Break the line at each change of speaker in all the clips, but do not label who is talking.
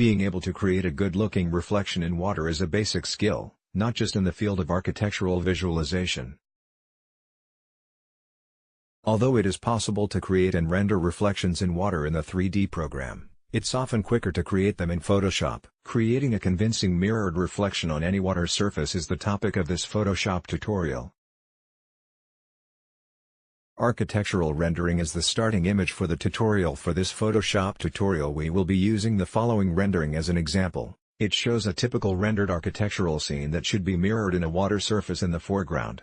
Being able to create a good-looking reflection in water is a basic skill, not just in the field of architectural visualization. Although it is possible to create and render reflections in water in the 3D program, it's often quicker to create them in Photoshop. Creating a convincing mirrored reflection on any water surface is the topic of this Photoshop tutorial. Architectural rendering is the starting image for the tutorial. For this Photoshop tutorial we will be using the following rendering as an example. It shows a typical rendered architectural scene that should be mirrored in a water surface in the foreground.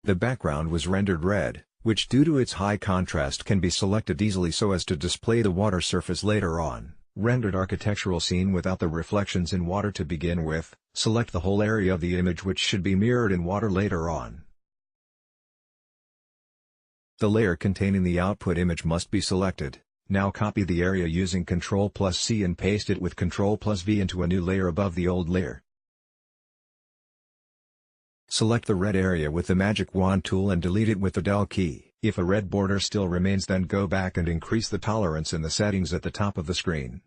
The background was rendered red, which due to its high contrast can be selected easily so as to display the water surface later on. Rendered architectural scene without the reflections in water to begin with, select the whole area of the image which should be mirrored in water later on. The layer containing the output image must be selected. Now copy the area using Ctrl+C and paste it with Ctrl+V into a new layer above the old layer. Select the red area with the magic wand tool and delete it with the del key. If a red border still remains, then go back and increase the tolerance in the settings at the top of the screen.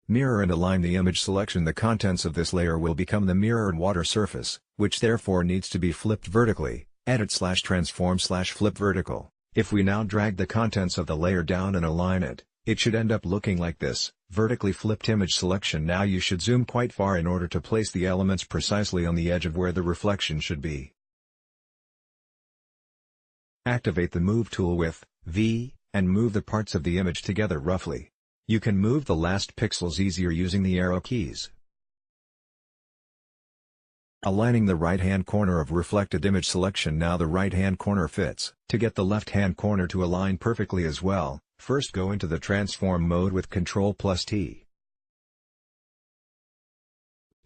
Mirror and align the image selection. The contents of this layer will become the mirrored water surface, which therefore needs to be flipped vertically. Edit/transform/flip vertical. If we now drag the contents of the layer down and align it, it should end up looking like this. Vertically flipped image selection. Now you should zoom quite far in order to place the elements precisely on the edge of where the reflection should be. Activate the Move tool with V, and move the parts of the image together roughly. You can move the last pixels easier using the arrow keys. Aligning the right-hand corner of reflected image selection. Now the right-hand corner fits. To get the left-hand corner to align perfectly as well, first go into the transform mode with Ctrl+T.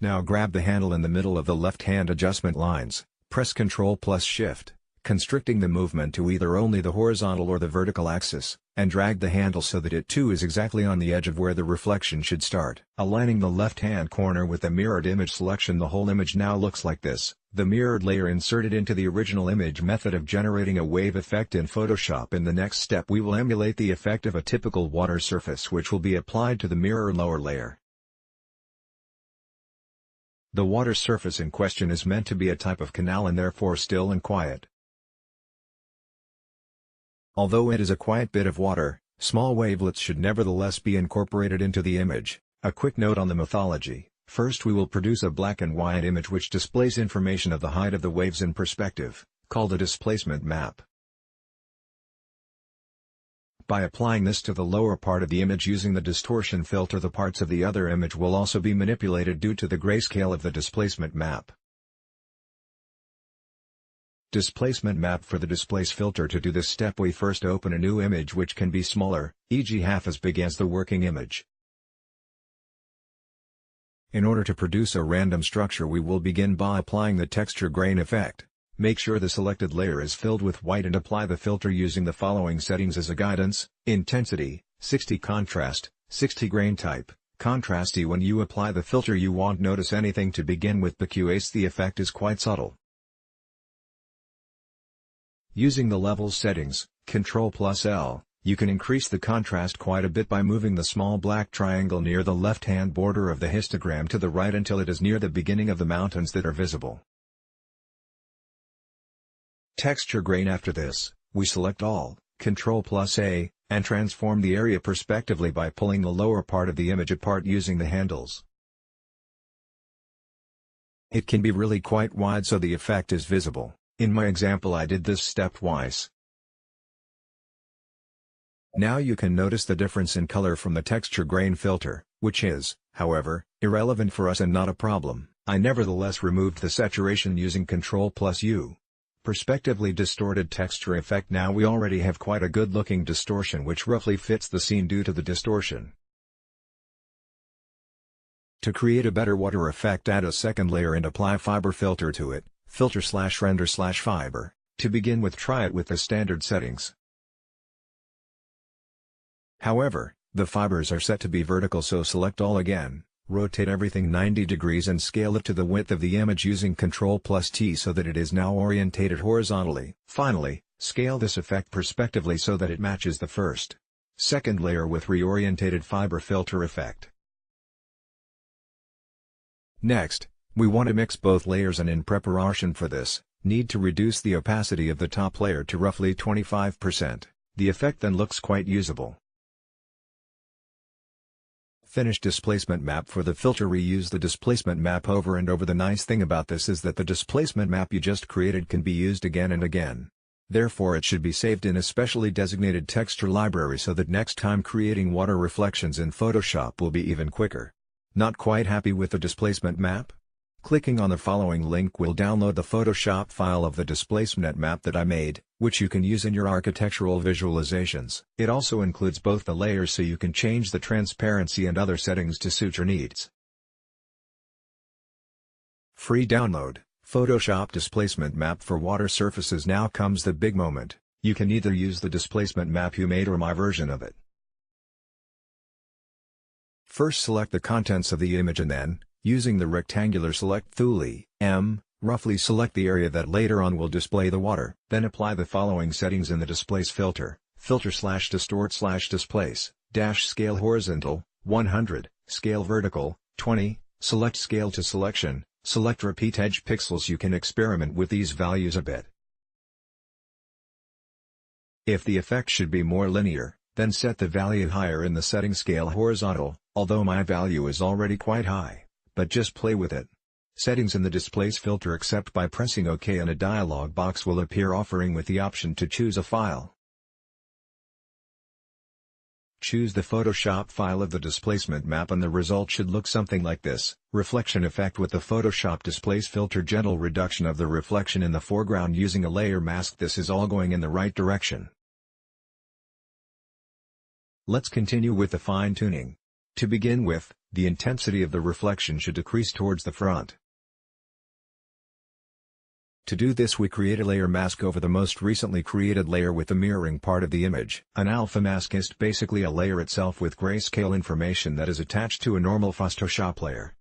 Now grab the handle in the middle of the left-hand adjustment lines, press Ctrl+Shift, constricting the movement to either only the horizontal or the vertical axis, and drag the handle so that it too is exactly on the edge of where the reflection should start. Aligning the left-hand corner with the mirrored image selection. The whole image now looks like this. The mirrored layer inserted into the original image. Method of generating a wave effect in Photoshop. In the next step we will emulate the effect of a typical water surface which will be applied to the mirror lower layer. The water surface in question is meant to be a type of canal and therefore still and quiet. Although it is a quiet bit of water, small wavelets should nevertheless be incorporated into the image. A quick note on the methodology. First we will produce a black and white image which displays information of the height of the waves in perspective, called a displacement map. By applying this to the lower part of the image using the distortion filter, the parts of the other image will also be manipulated due to the grayscale of the displacement map. Displacement map. For the displace filter. To do this step we first open a new image which can be smaller, e.g. half as big as the working image. In order to produce a random structure we will begin by applying the texture grain effect. Make sure the selected layer is filled with white and apply the filter using the following settings as a guidance: intensity, 60 contrast, 60 grain type, contrasty. When you apply the filter you won't notice anything to begin with because the effect is quite subtle. Using the levels settings, Ctrl+L, you can increase the contrast quite a bit by moving the small black triangle near the left-hand border of the histogram to the right until it is near the beginning of the mountains that are visible. Texture grain. After this, we select all, Ctrl+A, and transform the area perspectively by pulling the lower part of the image apart using the handles. It can be really quite wide so the effect is visible. In my example I did this stepwise. Now you can notice the difference in color from the texture grain filter, which is, however, irrelevant for us and not a problem. I nevertheless removed the saturation using Ctrl+U. Perspectively distorted texture effect. Now we already have quite a good looking distortion which roughly fits the scene due to the distortion. To create a better water effect, add a second layer and apply fiber filter to it. Filter/render/fiber. To begin with, try it with the standard settings. However, the fibers are set to be vertical, so select all again, rotate everything 90 degrees and scale it to the width of the image using Ctrl+T so that it is now orientated horizontally. Finally, scale this effect perspectively so that it matches the first. Second layer with reorientated fiber filter effect. Next, we want to mix both layers, and in preparation for this, need to reduce the opacity of the top layer to roughly 25%. The effect then looks quite usable. Finish displacement map for the filter. Reuse the displacement map over and over. The nice thing about this is that the displacement map you just created can be used again and again. Therefore it should be saved in a specially designated texture library so that next time creating water reflections in Photoshop will be even quicker. Not quite happy with the displacement map? Clicking on the following link will download the Photoshop file of the displacement map that I made, which you can use in your architectural visualizations. It also includes both the layers so you can change the transparency and other settings to suit your needs. Free download, Photoshop displacement map for water surfaces. Now comes the big moment. You can either use the displacement map you made or my version of it. First select the contents of the image and then, using the rectangular select tool, roughly select the area that later on will display the water. Then apply the following settings in the displace filter: filter/distort/displace, scale horizontal, 100, scale vertical, 20, select scale to selection, select repeat edge pixels. You can experiment with these values a bit. If the effect should be more linear, then set the value higher in the setting scale horizontal, although my value is already quite high. But just play with it. Settings in the displace filter accept by pressing OK, and a dialog box will appear offering with the option to choose a file. Choose the Photoshop file of the displacement map and the result should look something like this. Reflection effect with the Photoshop displace filter. Gentle reduction of the reflection in the foreground using a layer mask. This is all going in the right direction. Let's continue with the fine-tuning. To begin with, the intensity of the reflection should decrease towards the front. To do this, we create a layer mask over the most recently created layer with the mirroring part of the image. An alpha mask is basically a layer itself with grayscale information that is attached to a normal Photoshop layer.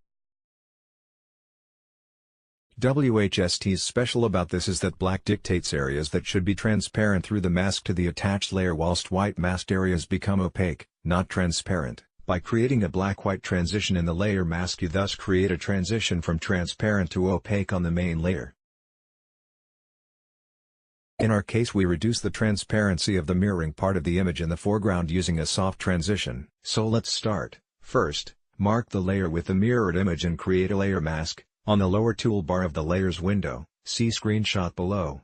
WHST's special about this is that black dictates areas that should be transparent through the mask to the attached layer, whilst white masked areas become opaque, not transparent. By creating a black-white transition in the layer mask, you thus create a transition from transparent to opaque on the main layer. In our case, we reduce the transparency of the mirroring part of the image in the foreground using a soft transition. So let's start. First, mark the layer with the mirrored image and create a layer mask. On the lower toolbar of the Layers window, see screenshot below.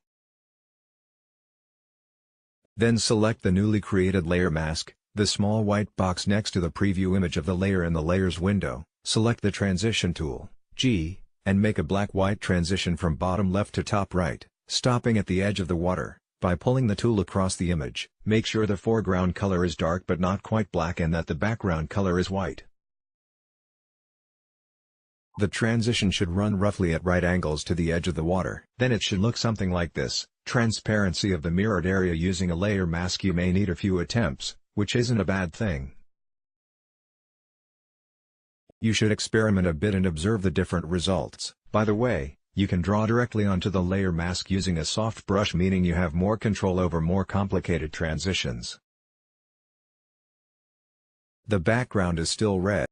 Then select the newly created layer mask, the small white box next to the preview image of the layer in the Layers window. Select the Transition tool, G, and make a black-white transition from bottom left to top right, stopping at the edge of the water. By pulling the tool across the image, make sure the foreground color is dark but not quite black and that the background color is white. The transition should run roughly at right angles to the edge of the water. Then it should look something like this. Transparency of the mirrored area using a layer mask. You may need a few attempts, which isn't a bad thing. You should experiment a bit and observe the different results. By the way, you can draw directly onto the layer mask using a soft brush, meaning you have more control over more complicated transitions. The background is still red.